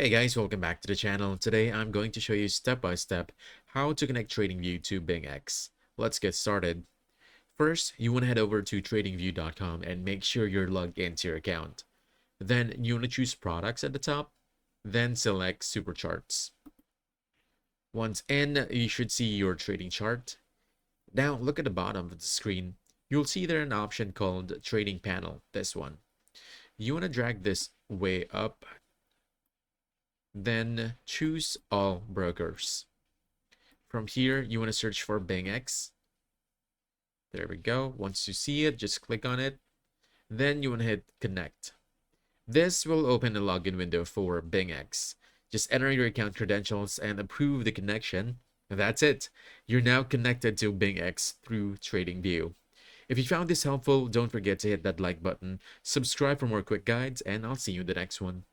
Hey guys, welcome back to the channel. Today I'm going to show you step by step how to connect TradingView to BingX. Let's get started. First, you want to head over to tradingview.com and make sure you're logged into your account. Then you want to choose products at the top, then select super charts. Once in, you should see your trading chart. Now look at the bottom of the screen. You'll see there an option called trading panel, this one. You want to drag this way up, then choose all brokers. From here, you want to search for BingX. There we go. Once you see it, just click on it. Then you want to hit connect. This will open a login window for BingX. Just enter your account credentials and approve the connection. And that's it. You're now connected to BingX through TradingView. If you found this helpful, don't forget to hit that like button, subscribe for more quick guides, and I'll see you in the next one.